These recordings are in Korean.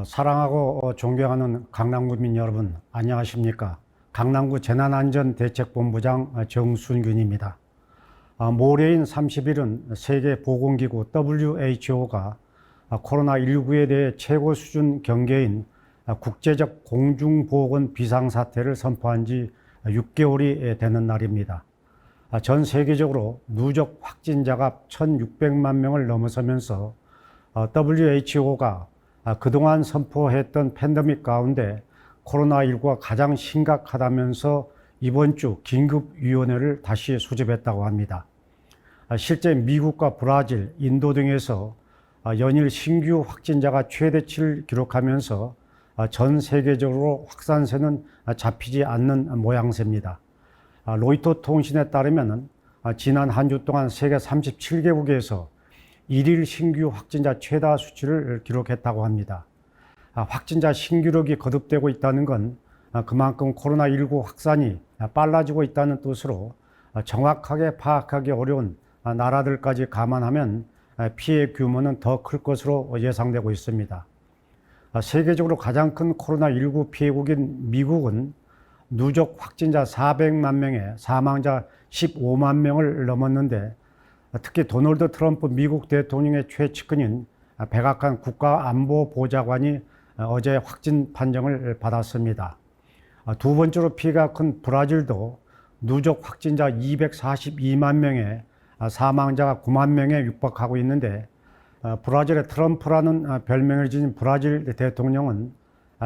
사랑하고 존경하는 강남구민 여러분, 안녕하십니까? 강남구 재난안전대책본부장 정순균입니다. 모레인 30일은 세계보건기구 WHO가 코로나19에 대해 최고 수준 경계인 국제적 공중보건 비상사태를 선포한 지 6개월이 되는 날입니다. 전 세계적으로 누적 확진자가 1,600만 명을 넘어서면서 WHO가 그동안 선포했던 팬데믹 가운데 코로나19가 가장 심각하다면서 이번 주 긴급위원회를 다시 소집했다고 합니다. 실제 미국과 브라질, 인도 등에서 연일 신규 확진자가 최대치를 기록하면서 전 세계적으로 확산세는 잡히지 않는 모양새입니다. 로이터 통신에 따르면 지난 한 주 동안 세계 37개국에서 일일 신규 확진자 최다 수치를 기록했다고 합니다. 확진자 신기록이 거듭되고 있다는 건 그만큼 코로나19 확산이 빨라지고 있다는 뜻으로 정확하게 파악하기 어려운 나라들까지 감안하면 피해 규모는 더 클 것으로 예상되고 있습니다. 세계적으로 가장 큰 코로나19 피해국인 미국은 누적 확진자 400만 명에 사망자 15만 명을 넘었는데, 특히 도널드 트럼프 미국 대통령의 최측근인 백악관 국가안보보좌관이 어제 확진 판정을 받았습니다. 두 번째로 피해가 큰 브라질도 누적 확진자 242만 명에 사망자가 9만 명에 육박하고 있는데, 브라질의 트럼프라는 별명을 지닌 브라질 대통령은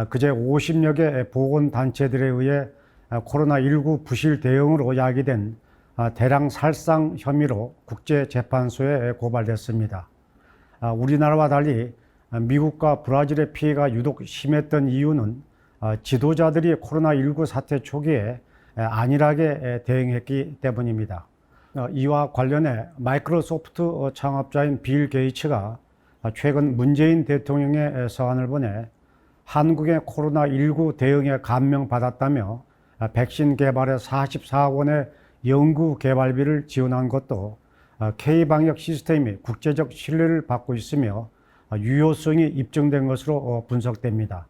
그제 50여 개 보건단체들에 의해 코로나19 부실 대응으로 야기된 대량 살상 혐의로 국제재판소에 고발됐습니다. 우리나라와 달리 미국과 브라질의 피해가 유독 심했던 이유는 지도자들이 코로나19 사태 초기에 안일하게 대응했기 때문입니다. 이와 관련해 마이크로소프트 창업자인 빌 게이츠가 최근 문재인 대통령의 서한을 보내 한국의 코로나19 대응에 감명받았다며 백신 개발에 44억 원의 연구 개발비를 지원한 것도 K방역 시스템이 국제적 신뢰를 받고 있으며 유효성이 입증된 것으로 분석됩니다.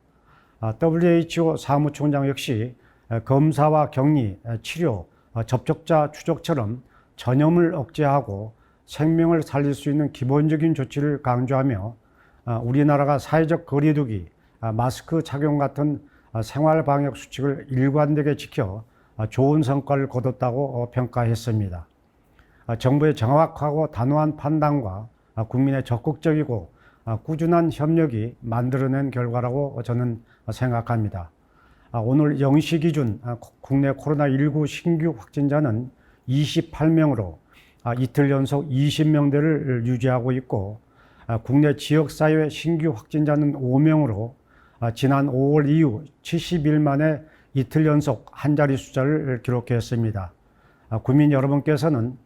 WHO 사무총장 역시 검사와 격리, 치료, 접촉자 추적처럼 전염을 억제하고 생명을 살릴 수 있는 기본적인 조치를 강조하며 우리나라가 사회적 거리두기, 마스크 착용 같은 생활 방역 수칙을 일관되게 지켜 좋은 성과를 거뒀다고 평가했습니다. 정부의 정확하고 단호한 판단과 국민의 적극적이고 꾸준한 협력이 만들어낸 결과라고 저는 생각합니다. 오늘 0시 기준 국내 코로나19 신규 확진자는 28명으로 이틀 연속 20명대를 유지하고 있고, 국내 지역사회 신규 확진자는 5명으로 지난 5월 이후 70일 만에 이틀 연속 한 자리 숫자를 기록했습니다. 국민 여러분께서는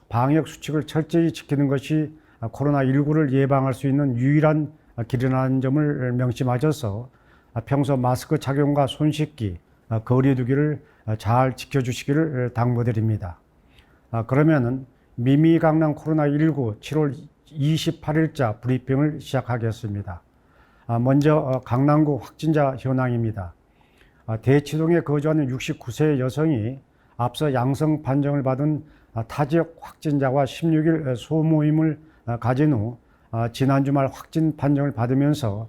방역 수칙을 철저히 지키는 것이 코로나19를 예방할 수 있는 유일한 길이라는 점을 명심하셔서 평소 마스크 착용과 손 씻기, 거리두기를 잘 지켜주시기를 당부드립니다. 그러면은 미미강남 코로나19 7월 28일자 브리핑을 시작하겠습니다. 먼저 강남구 확진자 현황입니다. 대치동에 거주하는 69세 여성이 앞서 양성 판정을 받은 타 지역 확진자와 16일 소모임을 가진 후 지난 주말 확진 판정을 받으면서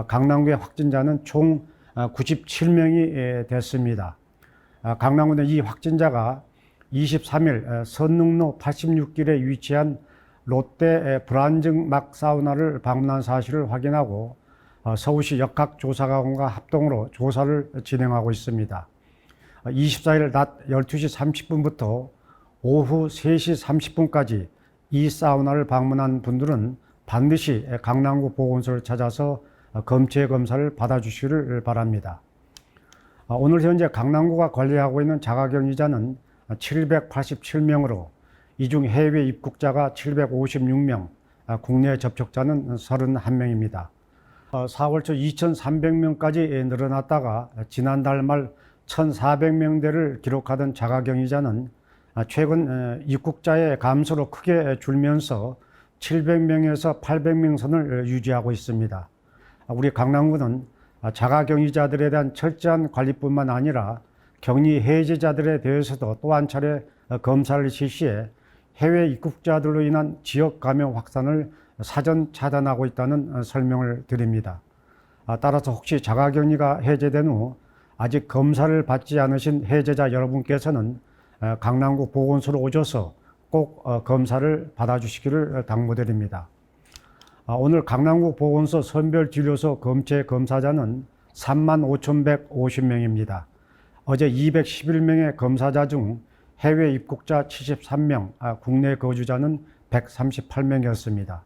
강남구의 확진자는 총 97명이 됐습니다. 강남구는 이 확진자가 23일 선릉로 86길에 위치한 롯데 브란증막 사우나를 방문한 사실을 확인하고 서울시 역학조사관과 합동으로 조사를 진행하고 있습니다. 24일 낮 12시 30분부터 오후 3시 30분까지 이 사우나를 방문한 분들은 반드시 강남구 보건소를 찾아서 검체 검사를 받아주시기를 바랍니다. 오늘 현재 강남구가 관리하고 있는 자가격리자는 787명으로 이 중 해외 입국자가 756명, 국내 접촉자는 31명입니다. 4월 초 2,300명까지 늘어났다가 지난달 말 1,400명대를 기록하던 자가격리자는 최근 입국자의 감소로 크게 줄면서 700명에서 800명 선을 유지하고 있습니다. 우리 강남구는 자가격리자들에 대한 철저한 관리뿐만 아니라 격리 해제자들에 대해서도 또 한 차례 검사를 실시해 해외 입국자들로 인한 지역 감염 확산을 사전 차단하고 있다는 설명을 드립니다. 따라서 혹시 자가격리가 해제된 후 아직 검사를 받지 않으신 해제자 여러분께서는 강남구 보건소로 오셔서 꼭 검사를 받아주시기를 당부드립니다. 오늘 강남구 보건소 선별진료소 검체 검사자는 35,150명입니다. 어제 211명의 검사자 중 해외 입국자 73명, 국내 거주자는 138명이었습니다.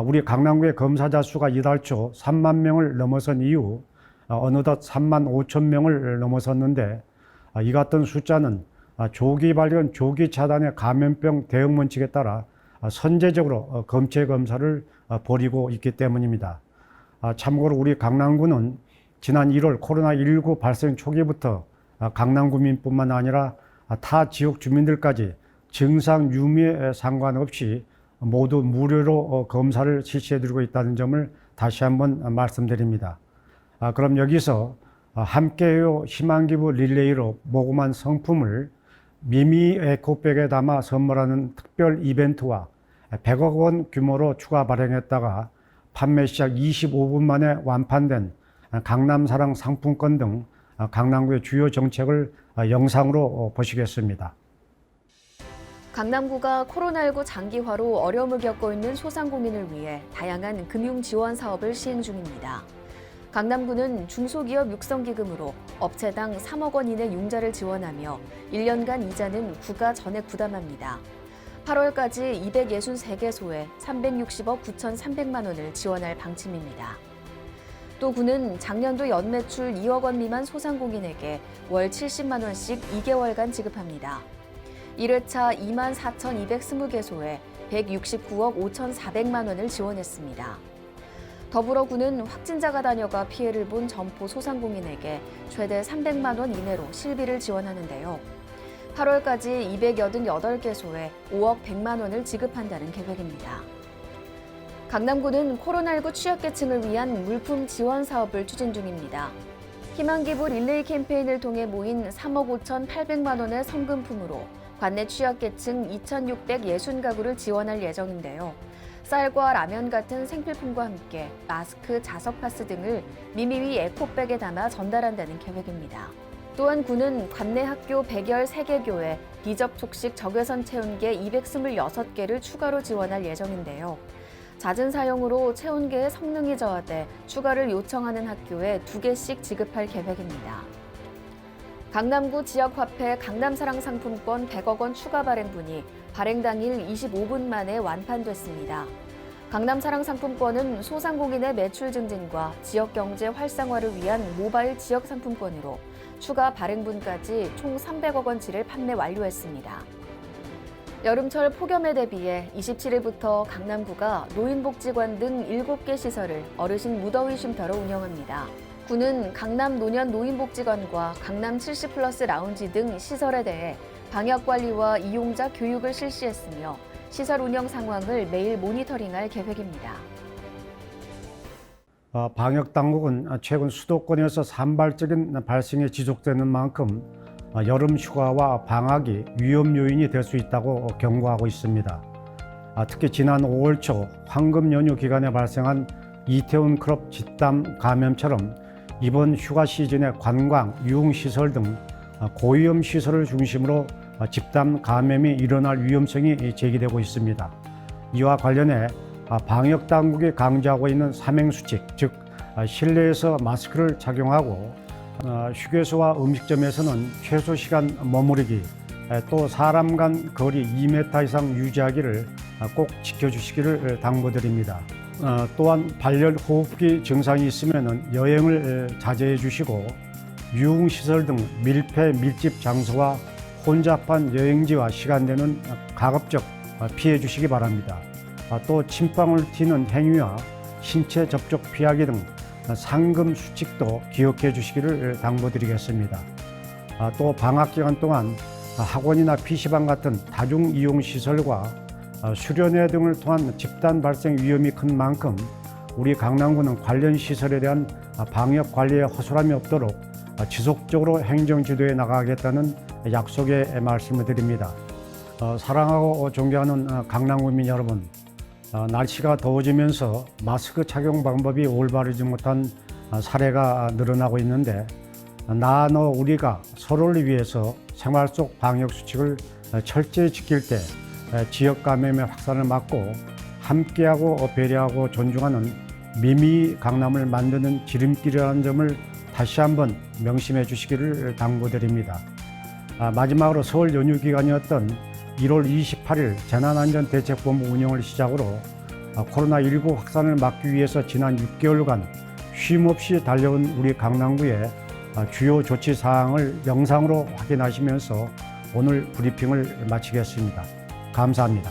우리 강남구의 검사자 수가 이달 초 3만 명을 넘어선 이후 어느덧 3만 5천 명을 넘어섰는데 이 같은 숫자는 조기 발견, 조기 차단의 감염병 대응 원칙에 따라 선제적으로 검체 검사를 벌이고 있기 때문입니다. 참고로 우리 강남구는 지난 1월 코로나19 발생 초기부터 강남구민뿐만 아니라 타 지역 주민들까지 증상 유무에 상관없이 모두 무료로 검사를 실시해드리고 있다는 점을 다시 한번 말씀드립니다. 그럼 여기서 함께해요 희망기부 릴레이로 모금한 성품을 미미 에코백에 담아 선물하는 특별 이벤트와 100억 원 규모로 추가 발행했다가 판매 시작 25분 만에 완판된 강남사랑 상품권 등 강남구의 주요 정책을 영상으로 보시겠습니다. 강남구가 코로나19 장기화로 어려움을 겪고 있는 소상공인을 위해 다양한 금융 지원 사업을 시행 중입니다. 강남구는 중소기업 육성기금으로 업체당 3억 원 이내 융자를 지원하며 1년간 이자는 구가 전액 부담합니다. 8월까지 263개소에 360억 9,300만 원을 지원할 방침입니다. 또 구는 작년도 연매출 2억 원 미만 소상공인에게 월 70만 원씩 2개월간 지급합니다. 1회차 24,220개소에 169억 5,400만 원을 지원했습니다. 더불어 구는 확진자가 다녀가 피해를 본 점포 소상공인에게 최대 300만 원 이내로 실비를 지원하는데요. 8월까지 288개소에 5억 100만 원을 지급한다는 계획입니다. 강남구는 코로나19 취약계층을 위한 물품 지원 사업을 추진 중입니다. 희망기부 릴레이 캠페인을 통해 모인 3억 5,800만 원의 성금품으로 관내 취약계층 2,660가구를 지원할 예정인데요. 쌀과 라면 같은 생필품과 함께 마스크, 자석파스 등을 미미위 에코백에 담아 전달한다는 계획입니다. 또한 구는 관내 학교 113개 교에 비접촉식 적외선 체온계 226개를 추가로 지원할 예정인데요. 잦은 사용으로 체온계의 성능이 저하돼 추가를 요청하는 학교에 2개씩 지급할 계획입니다. 강남구 지역화폐 강남사랑 상품권 100억 원 추가 발행분이 발행 당일 25분 만에 완판됐습니다. 강남사랑 상품권은 소상공인의 매출 증진과 지역경제 활성화를 위한 모바일 지역 상품권으로 추가 발행분까지 총 300억 원치를 판매 완료했습니다. 여름철 폭염에 대비해 27일부터 강남구가 노인복지관 등 7개 시설을 어르신 무더위 쉼터로 운영합니다. 구는 강남 노년 노인복지관과 강남 70플러스 라운지 등 시설에 대해 방역관리와 이용자 교육을 실시했으며 시설 운영 상황을 매일 모니터링할 계획입니다. 방역당국은 최근 수도권에서 산발적인 발생이 지속되는 만큼 여름 휴가와 방학이 위험 요인이 될 수 있다고 경고하고 있습니다. 특히 지난 5월 초 황금 연휴 기간에 발생한 이태원 클럽 집단 감염처럼 이번 휴가 시즌에 관광, 유흥시설 등 고위험 시설을 중심으로 집단 감염이 일어날 위험성이 제기되고 있습니다. 이와 관련해 방역당국이 강조하고 있는 삼행수칙, 즉 실내에서 마스크를 착용하고 휴게소와 음식점에서는 최소 시간 머무르기, 또 사람 간 거리 2m 이상 유지하기를 꼭 지켜주시기를 당부드립니다. 또한 발열 호흡기 증상이 있으면 여행을 자제해 주시고 유흥시설 등 밀폐 밀집 장소와 혼잡한 여행지와 시간대는 가급적 피해 주시기 바랍니다. 또 침방울 튀는 행위와 신체 접촉 피하기 등 상금 수칙도 기억해 주시기를 당부드리겠습니다. 또 방학 기간 동안 학원이나 PC방 같은 다중이용시설과 수련회 등을 통한 집단 발생 위험이 큰 만큼 우리 강남구는 관련 시설에 대한 방역 관리에 허술함이 없도록 지속적으로 행정 지도해 나가겠다는 약속의 말씀을 드립니다. 사랑하고 존경하는 강남구민 여러분, 날씨가 더워지면서 마스크 착용 방법이 올바르지 못한 사례가 늘어나고 있는데, 나 너 우리가 서로를 위해서 생활 속 방역 수칙을 철저히 지킬 때 지역 감염의 확산을 막고 함께하고 배려하고 존중하는 미미 강남을 만드는 지름길이라는 점을 다시 한번 명심해 주시기를 당부드립니다. 마지막으로 설 연휴 기간이었던 1월 28일 재난안전대책본부 운영을 시작으로 코로나19 확산을 막기 위해서 지난 6개월간 쉼없이 달려온 우리 강남구의 주요 조치 사항을 영상으로 확인하시면서 오늘 브리핑을 마치겠습니다. 감사합니다.